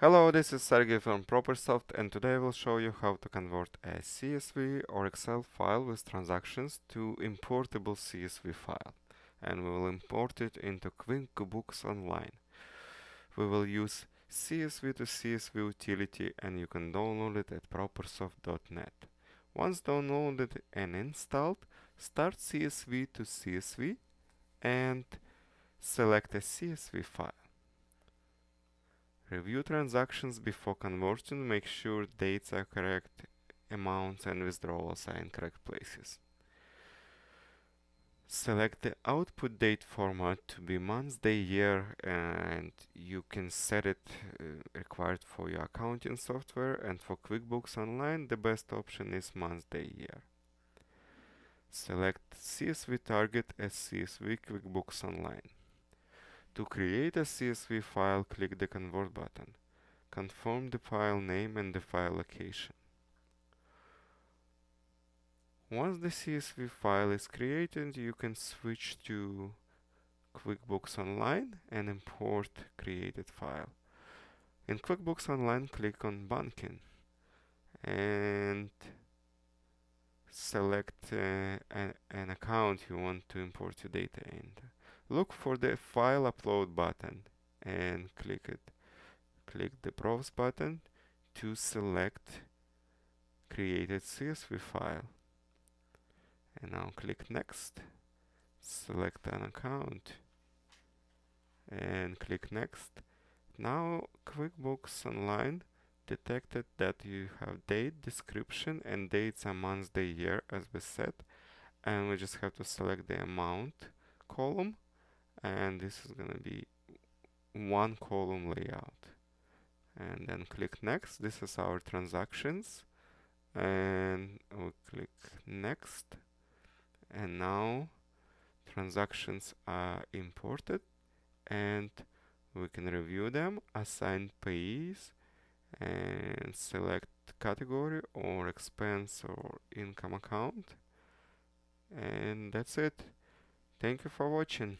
Hello, this is Sergey from ProperSoft, and today I will show you how to convert a CSV or Excel file with transactions to importable CSV file, and we will import it into Quickbooks Online. We will use CSV2CSV utility, and you can download it at propersoft.net. Once downloaded and installed, start CSV2CSV and select a CSV file. Review transactions before conversion, make sure dates are correct, amounts and withdrawals are in correct places. Select the output date format to be month, day, year, and you can set it required for your accounting software, and for QuickBooks Online the best option is month, day, year. Select CSV Target as CSV QuickBooks Online. To create a CSV file, click the Convert button. Confirm the file name and the file location. Once the CSV file is created, you can switch to QuickBooks Online and import created file. In QuickBooks Online, click on Banking and select an account you want to import your data in. Look for the File Upload button and click it. Click the Browse button to select created CSV file. And now click Next. Select an account and click Next. Now QuickBooks Online detected that you have date, description, and dates are month, day, year as we said, and we just have to select the amount column, and this is gonna be one column layout. And then click Next. This is our transactions, and we'll click Next, and now transactions are imported and we can review them, assign payees, and select category or expense or income account, and that's it. Thank you for watching.